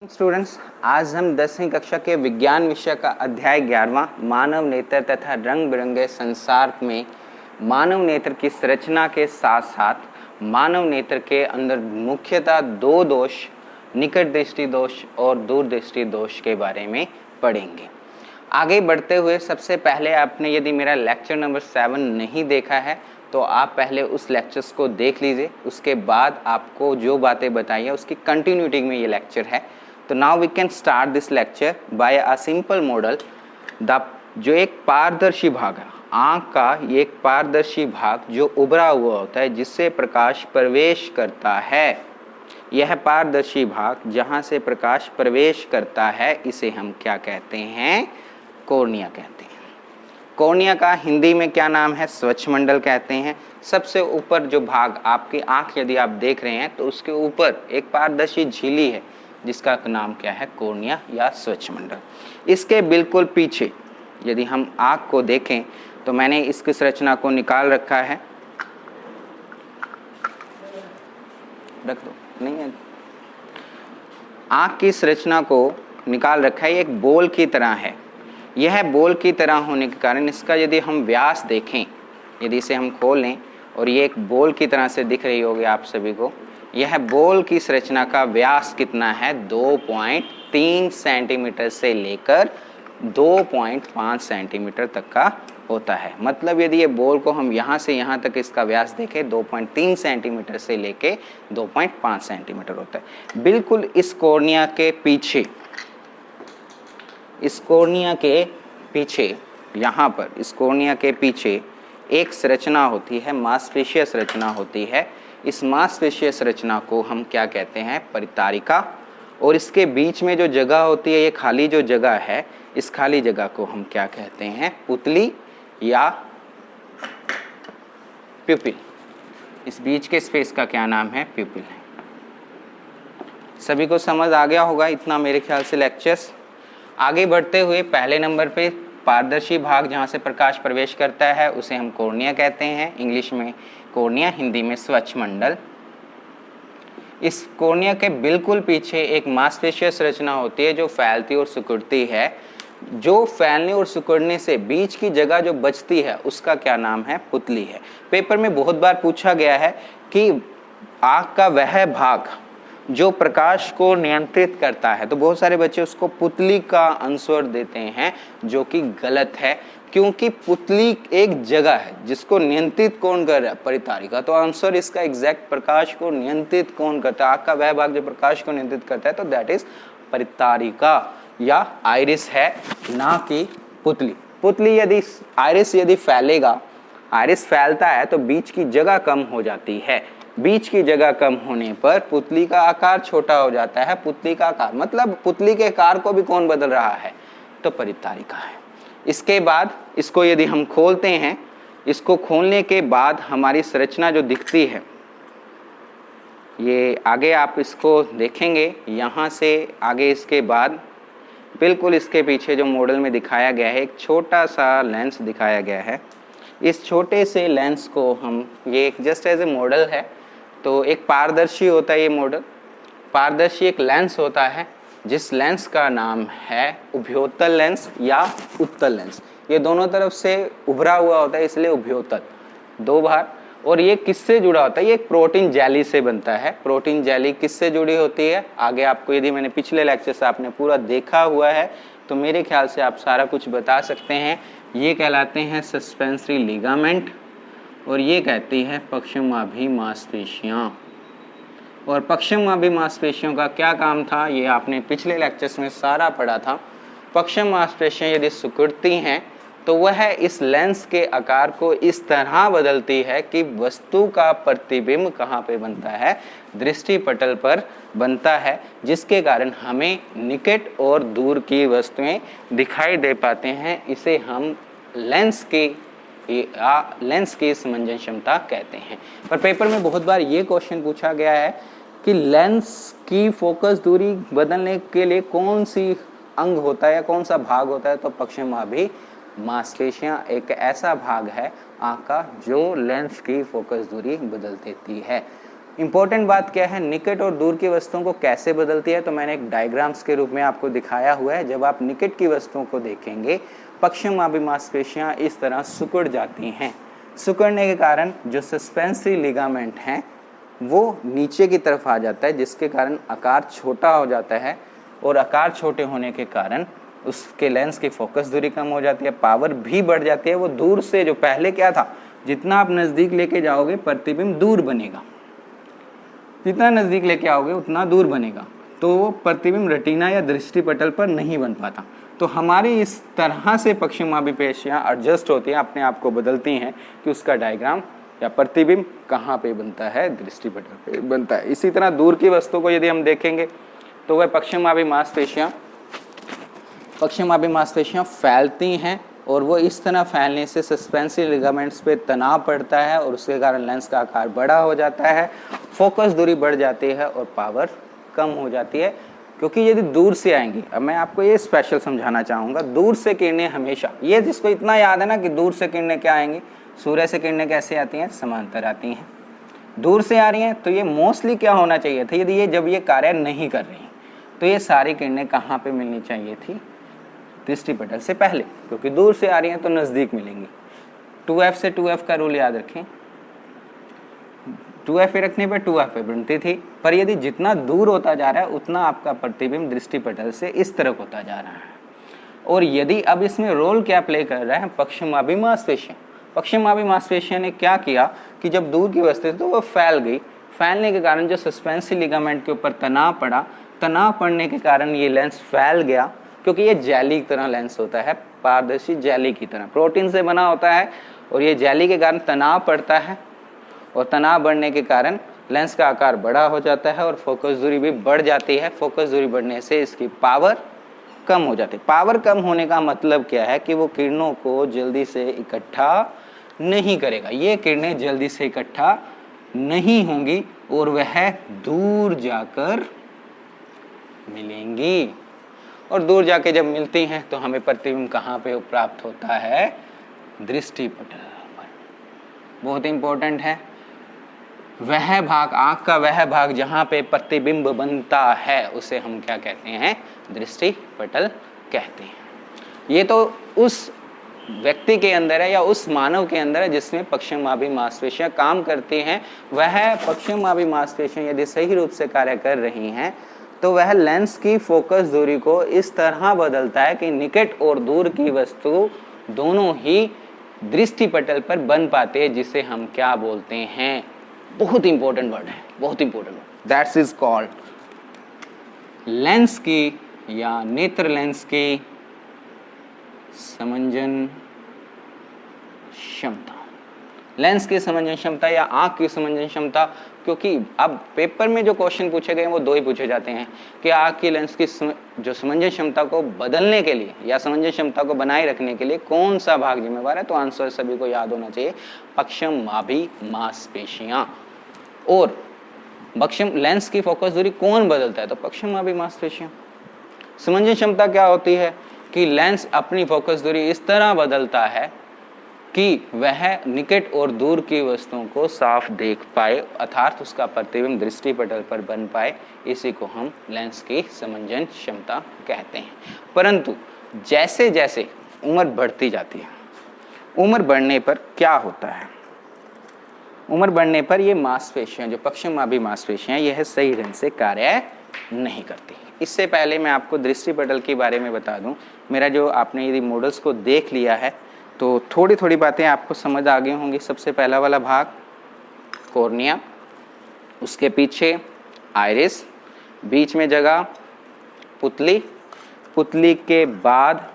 Students, आज हम 10वीं कक्षा के विज्ञान विषय का अध्याय 11वां मानव नेत्र तथा रंग बिरंगे संसार में मानव नेत्र की संरचना के साथ साथ मानव नेत्र के अंदर मुख्यतः दो दोष, निकट दृष्टि दोष और दूर दृष्टि दोष के बारे में पढ़ेंगे। आगे बढ़ते हुए सबसे पहले आपने यदि मेरा लेक्चर नंबर 7 नहीं देखा है तो आप पहले उस लेक्चर्स को देख लीजिए। उसके बाद आपको जो बातें बताई है उसकी कंटिन्यूटी में ये लेक्चर है। तो now we can start this lecture by a simple model. जो एक पारदर्शी भाग है, आँख का ये एक पारदर्शी भाग जो उभरा हुआ होता है जिससे प्रकाश प्रवेश करता है, यह पारदर्शी भाग जहाँ से प्रकाश प्रवेश करता है इसे हम क्या कहते हैं? कॉर्निया कहते हैं। कॉर्निया का हिंदी में क्या नाम है? स्वच्छमंडल कहते हैं। सबसे ऊपर जो भाग आपकी आँख यदि आप देख रहे हैं तो उसके ऊपर एक पारदर्शी झिल्ली है जिसका नाम क्या है? कॉर्निया या स्वच्छमंडल। इसके बिल्कुल पीछे यदि हम आँख को देखें तो मैंने इसकी संरचना को निकाल रखा है, रख दो, नहीं है, आँख की संरचना को निकाल रखा है। एक बॉल की तरह है। यह बॉल की तरह होने के कारण इसका यदि हम व्यास देखें, यदि इसे हम खोलें और ये एक बॉल की तरह से दिख रही होगी आप सभी को, यह बॉल की संरचना का व्यास कितना है? 2.3 सेंटीमीटर से लेकर 2.5 सेंटीमीटर तक का होता है। मतलब यदि ये बॉल को हम यहाँ से यहाँ तक इसका व्यास देखें 2.3 सेंटीमीटर से लेके 2.5 सेंटीमीटर होता है। बिल्कुल इस कॉर्निया के पीछे, इस कॉर्निया के पीछे, यहाँ पर इस कॉर्निया के पीछे एक संरचना होती है, मांसपेशीय संरचना होती है। इस मांसपेशीय संरचना को हम क्या कहते हैं? परितारिका। और इसके बीच में जो जगह होती है, ये खाली जो जगह है, इस खाली जगह को हम क्या कहते हैं? पुतली या प्यूपिल। इस बीच के स्पेस का क्या नाम है? प्यूपिल है। सभी को समझ आ गया होगा इतना मेरे ख्याल से लेक्चर्स। आगे बढ़ते हुए पहले नंबर पे पारदर्शी भाग जहाँ से प्रकाश प्रवेश करता है उसे हम कॉर्निया कहते हैं, इंग्लिश में कॉर्निया, हिंदी में स्वच्छमंडल। इस कॉर्निया के बिल्कुल पीछे एक मांसपेशीय संरचना होती है जो फैलती और सिकुड़ती है। जो फैलने और सिकुड़ने से बीच की जगह जो बचती है उसका क्या नाम है? पुतली है। पेपर में बहुत बार पूछा गया है कि आँख का वह भाग जो प्रकाश को नियंत्रित करता है, तो बहुत सारे बच्चे उसको पुतली का आंसर देते हैं, जो कि गलत है, क्योंकि पुतली एक जगह है जिसको नियंत्रित कौन कर रहा है? परितारिका। तो आंसर इसका एग्जैक्ट प्रकाश को नियंत्रित कौन करता है? आँख का वह भाग जो प्रकाश को नियंत्रित करता है, तो दैट इज परितारिका या आइरिस है, ना कि पुतली। पुतली यदि आइरिस यदि फैलेगा, आइरिस फैलता है तो बीच की जगह कम हो जाती है। बीच की जगह कम होने पर पुतली का आकार छोटा हो जाता है। पुतली का आकार मतलब पुतली के आकार को भी कौन बदल रहा है? तो परितारिका है। इसके बाद इसको यदि हम खोलते हैं, इसको खोलने के बाद हमारी संरचना जो दिखती है, ये आगे आप इसको देखेंगे, यहाँ से आगे इसके बाद बिल्कुल इसके पीछे जो मॉडल में दिखाया गया है, एक छोटा सा लेंस दिखाया गया है। इस छोटे से लेंस को हम, ये एक जस्ट एज ए मॉडल है, तो एक पारदर्शी होता है ये मॉडल। पारदर्शी एक लेंस होता है जिस लेंस का नाम है उभयोतल लेंस या उत्तल लेंस। ये दोनों तरफ से उभरा हुआ होता है इसलिए उभयोतल, दो बार। और ये किससे जुड़ा होता है? ये एक प्रोटीन जेली से बनता है। प्रोटीन जेली किससे जुड़ी होती है? आगे आपको, यदि मैंने पिछले लेक्चर से आपने पूरा देखा हुआ है तो मेरे ख्याल से आप सारा कुछ बता सकते हैं। ये कहलाते हैं सस्पेंसरी लिगामेंट और ये कहती है पश्चिमाभि मांसपेशियाँ। और पश्चिमाभि मांसपेशियों का क्या काम था? ये आपने पिछले लेक्चर्स में सारा पढ़ा था। पश्चिम मांसपेशियाँ यदि सिकुड़ती हैं तो वह इस लेंस के आकार को इस तरह बदलती है कि वस्तु का प्रतिबिंब कहाँ पे बनता है? दृष्टि पटल पर बनता है, जिसके कारण हमें निकट और दूर की वस्तुएं दिखाई दे पाते हैं। इसे हम लेंस की समंजन क्षमता कहते हैं। पर पेपर में बहुत बार ये क्वेश्चन पूछा गया है कि लेंस की फोकस दूरी बदलने के लिए कौन सी अंग होता है या कौन सा भाग होता है? तो पश्चिमाभि मांसपेशियाँ एक ऐसा भाग है आँख का जो लेंस की फोकस दूरी बदल देती है। इंपॉर्टेंट बात क्या है, निकट और दूर की वस्तुओं को कैसे बदलती है, तो मैंने एक डायग्राम्स के रूप में आपको दिखाया हुआ है। जब आप निकट की वस्तुओं को देखेंगे, पश्चिमाभि मांसपेशियां इस तरह सिकुड़ जाती हैं। सिकुड़ने के कारण जो सस्पेंसरी लिगामेंट हैं वो नीचे की तरफ आ जाता है, जिसके कारण आकार छोटा हो जाता है, और आकार छोटे होने के कारण उसके लेंस की फोकस दूरी कम हो जाती है, पावर भी बढ़ जाती है। वो दूर से, जो पहले क्या था, जितना आप नज़दीक लेके जाओगे प्रतिबिंब दूर बनेगा, जितना नज़दीक लेके आओगे उतना दूर बनेगा, तो वो प्रतिबिंब रेटिना या दृष्टिपटल पर नहीं बन पाता। तो हमारी इस तरह से पश्चिमाभि पेशियाँ एडजस्ट होती हैं, अपने आप को बदलती हैं कि उसका डायग्राम या प्रतिबिंब कहाँ पे बनता है, दृष्टिपटल पे बनता है। इसी तरह दूर की वस्तु को यदि हम देखेंगे तो वह पश्चिमाभि मांसपेशियाँ फैलती हैं, और वो इस तरह फैलने से सस्पेंसरी लिगामेंट्स पे तनाव पड़ता है, और उसके कारण लेंस का आकार बड़ा हो जाता है, फोकस दूरी बढ़ जाती है और पावर कम हो जाती है। क्योंकि यदि दूर से आएंगी, अब मैं आपको ये स्पेशल समझाना चाहूँगा, दूर से किरणें हमेशा, ये जिसको इतना याद है ना कि दूर से किरणें क्या आएंगी, सूर्य से किरणें कैसे आती हैं, समांतर आती हैं। दूर से आ रही हैं तो ये मोस्टली क्या होना चाहिए था, यदि ये जब ये कार्य नहीं कर रही तो ये सारी किरणें कहाँ पे मिलनी चाहिए थी, दृष्टिपटल से पहले, क्योंकि दूर से आ रही हैं तो नज़दीक मिलेंगी। 2f से 2f का रूल याद रखें, 2f पे रखने पर 2f पे बनती थी, पर यदि जितना दूर होता जा रहा है उतना आपका प्रतिबिंब दृष्टिपटल से इस तरफ होता जा रहा है। और यदि अब इसमें रोल क्या प्ले कर रहा है, पश्चिमाभि मांसपेशियाँ। पश्चिमाभि मांसपेशियाँ ने क्या किया कि जब दूर की वस्तु थी तो वो फैल गई, फैलने के कारण जो सस्पेंसरी लिगामेंट के ऊपर तनाव पड़ा, तनाव पड़ने के कारण ये लेंस फैल गया, क्योंकि ये जेली की तरह लेंस होता है, पारदर्शी जेली की तरह प्रोटीन से बना होता है, और ये जेली के कारण तनाव पड़ता है, और तनाव बढ़ने के कारण लेंस का आकार बड़ा हो जाता है और फोकस दूरी भी बढ़ जाती है। फोकस दूरी बढ़ने से इसकी पावर कम हो जाती है। पावर कम होने का मतलब क्या है कि वो किरणों को जल्दी से इकट्ठा नहीं करेगा, ये किरणें जल्दी से इकट्ठा नहीं होंगी और वह दूर जाकर मिलेंगी, और दूर जाके जब मिलती हैं तो हमें प्रतिबिंब कहाँ पे प्राप्त होता है, दृष्टिपटल पर। बहुत इंपॉर्टेंट है, वह भाग, आँख का वह भाग जहाँ पे प्रतिबिंब बनता है उसे हम क्या कहते हैं, दृष्टिपटल कहते हैं। ये तो उस व्यक्ति के अंदर है या उस मानव के अंदर है जिसमें पश्चिमाभि मांसपेशियां काम करती हैं। वह पश्चिमाभि मांसपेशियां यदि सही रूप से कार्य कर रही हैं तो वह लेंस की फोकस दूरी को इस तरह बदलता है कि निकट और दूर की वस्तु दोनों ही दृष्टिपटल पर बन पाते हैं, जिसे हम क्या बोलते हैं, बहुत इंपॉर्टेंट वर्ड है, बहुत important word, that's is called lens की या नेत्र लेंस की समंजन क्षमता। लेंस की समंजन क्षमता या आंख की समंजन क्षमता, क्योंकि अब पेपर में जो क्वेश्चन पूछे गए वो दो ही पूछे जाते हैं कि आंख की लेंस की जो समंजन क्षमता को बदलने के लिए या समंजन क्षमता को बनाए रखने के लिए कौन सा भाग जिम्मेवार है, तो आंसर सभी को याद होना चाहिए, पश्चिमाभि मांसपेशियां। और पश्चिम लेंस की फोकस दूरी कौन बदलता है, तो पश्चिमाभि मांसपेशियां। समंजन क्षमता क्या होती है कि लेंस अपनी फोकस दूरी इस तरह बदलता है कि वह निकट और दूर की वस्तुओं को साफ देख पाए, अर्थात उसका प्रतिबिंब दृष्टिपटल पर बन पाए, इसी को हम लेंस की समंजन क्षमता कहते हैं। परंतु जैसे जैसे उम्र बढ़ती जाती है, उम्र बढ़ने पर क्या होता है, उम्र बढ़ने पर ये मांसपेशियां, जो पश्चिमाभि मांसपेशियां, यह सही ढंग से कार्य नहीं करती। इससे पहले मैं आपको दृष्टिपटल के बारे में बता दूं, मेरा जो आपने यदि मॉडल्स को देख लिया है तो थोड़ी थोड़ी बातें आपको समझ आ गई होंगी। सबसे पहला वाला भाग कॉर्निया, उसके पीछे आइरिस, बीच में जगह पुतली, पुतली के बाद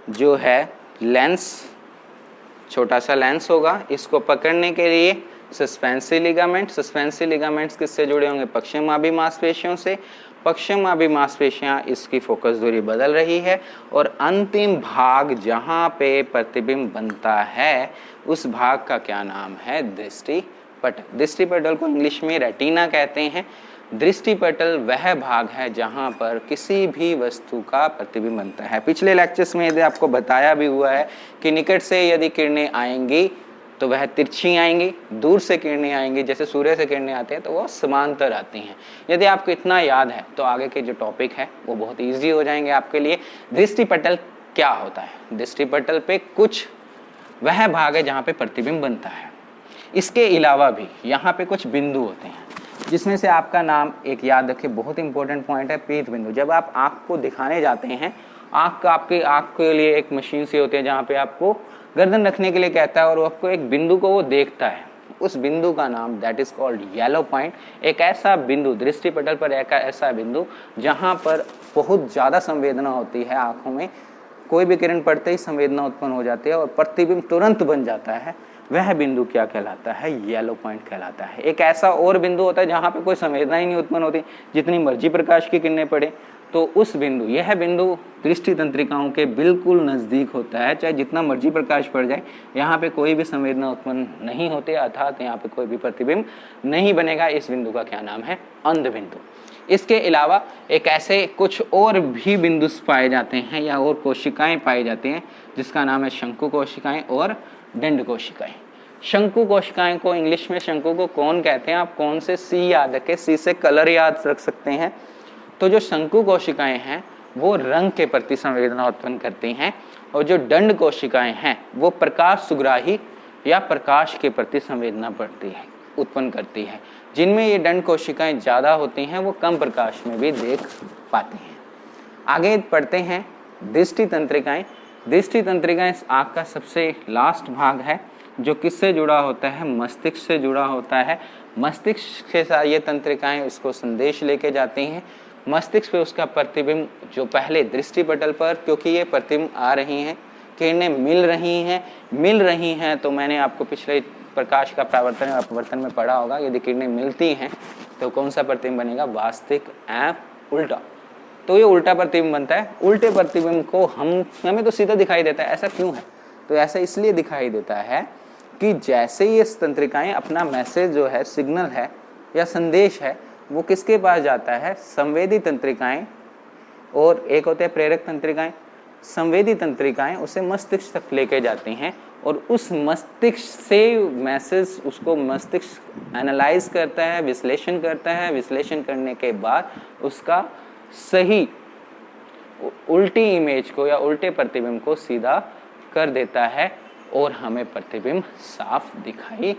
जो है लेंस, छोटा सा लेंस होगा, इसको पकड़ने के लिए सस्पेंसरी लिगामेंट, सस्पेंसरी लिगामेंट्स किससे जुड़े होंगे, पश्चिमाभि मांसपेशियों से। पश्चिमाभि मांसपेशियां इसकी फोकस दूरी बदल रही है, और अंतिम भाग जहां पे प्रतिबिंब बनता है उस भाग का क्या नाम है, दृष्टिपटल। दृष्टिपटल को इंग्लिश में रेटिना कहते हैं। दृष्टिपटल वह भाग है जहां पर किसी भी वस्तु का प्रतिबिंब बनता है। पिछले लेक्चर्स में यदि आपको बताया भी हुआ है कि निकट से यदि किरणें आएंगी तो वह तिरछी आएंगी, दूर से किरणें आएंगी, जैसे सूर्य से किरणें आते हैं तो वो समांतर आती हैं। यदि आपको इतना याद है तो आगे के जो टॉपिक है वो बहुत ईजी हो जाएंगे आपके लिए। दृष्टिपटल क्या होता है? दृष्टिपटल पे कुछ वह भाग है जहाँ पे प्रतिबिंब बनता है। इसके अलावा भी यहाँ पे कुछ बिंदु होते हैं, जिसमें से आपका नाम एक याद रखिए, बहुत इंपॉर्टेंट पॉइंट है, पीत बिंदु। जब आप आँख को दिखाने जाते हैं, आपकी आँख के लिए एक मशीन सी होती है जहाँ पे आपको गर्दन रखने के लिए कहता है और वो आपको एक बिंदु को वो देखता है। उस बिंदु का नाम that is called yellow point. एक ऐसा बिंदु दृष्टिपटल पर, एक ऐसा बिंदु जहाँ पर बहुत ज़्यादा संवेदना होती है आँखों में, कोई भी किरण पड़ते ही संवेदना उत्पन्न हो जाती है और प्रतिबिंब तुरंत बन जाता है, वह बिंदु क्या कहलाता है? येलो पॉइंट कहलाता है। एक ऐसा और बिंदु होता है जहाँ पे कोई संवेदना ही नहीं उत्पन्न होती, जितनी मर्जी प्रकाश की किरणें पड़े, तो उस बिंदु, यह बिंदु दृष्टि तंत्रिकाओं के बिल्कुल नज़दीक होता है। चाहे जितना मर्जी प्रकाश पड़ जाए, यहाँ पे कोई भी संवेदना उत्पन्न नहीं होती, अर्थात यहाँ पे कोई भी प्रतिबिंब नहीं बनेगा। इस बिंदु का क्या नाम है? अंध बिंदु। इसके अलावा एक ऐसे कुछ और भी बिंदु पाए जाते हैं या और कोशिकाएं पाई जाती हैं, जिसका नाम है शंकु कोशिकाएं और दंड कोशिकाएं। शंकु कोशिकाएं को इंग्लिश में शंकु को कौन कहते हैं? आप कौन से सी याद रखें, सी से कलर याद रख सकते हैं। तो जो शंकु कोशिकाएं हैं वो रंग के प्रति संवेदना उत्पन्न करती हैं, और जो दंड कोशिकाएं हैं वो प्रकाश सुग्राही या प्रकाश के प्रति संवेदना उत्पन्न करती है। जिनमें ये दंड कोशिकाएं ज़्यादा होती हैं वो कम प्रकाश में भी देख पाते हैं। आगे पढ़ते हैं दृष्टि तंत्रिकाएं। दृष्टि तंत्रिकाएं आँख का सबसे लास्ट भाग है, जो किससे जुड़ा होता है? मस्तिष्क से जुड़ा होता है। मस्तिष्क के साथ ये तंत्रिकाएं उसको संदेश लेके जाती हैं। मस्तिष्क पे उसका प्रतिबिंब जो पहले दृष्टिपटल पर, क्योंकि ये प्रतिबिंब आ रही हैं, किरणें मिल रही हैं, तो मैंने आपको पिछले प्रकाश का परावर्तन और अपवर्तन में पढ़ा होगा। यदि किरणें मिलती हैं तो कौन सा प्रतिबिंब बनेगा? वास्तविक एवं उल्टा। तो ये उल्टा प्रतिबिंब बनता है। उल्टे प्रतिबिंब को हमें तो सीधा दिखाई देता है। ऐसा क्यों है? तो ऐसा इसलिए दिखाई देता है कि जैसे ये तंत्रिकाएं अपना मैसेज जो है, सिग्नल है या संदेश है, वो किसके पास जाता है? संवेदी तंत्रिकाएं, और एक होते हैं प्रेरक तंत्रिकाएं। संवेदी तंत्रिकाएं उसे मस्तिष्क तक लेके जाती हैं, और उस मस्तिष्क से मैसेज, उसको मस्तिष्क एनालाइज करता है, विश्लेषण करता है। विश्लेषण करने के बाद उसका सही उल्टी इमेज को या उल्टे प्रतिबिंब को सीधा कर देता है, और हमें प्रतिबिंब साफ दिखाई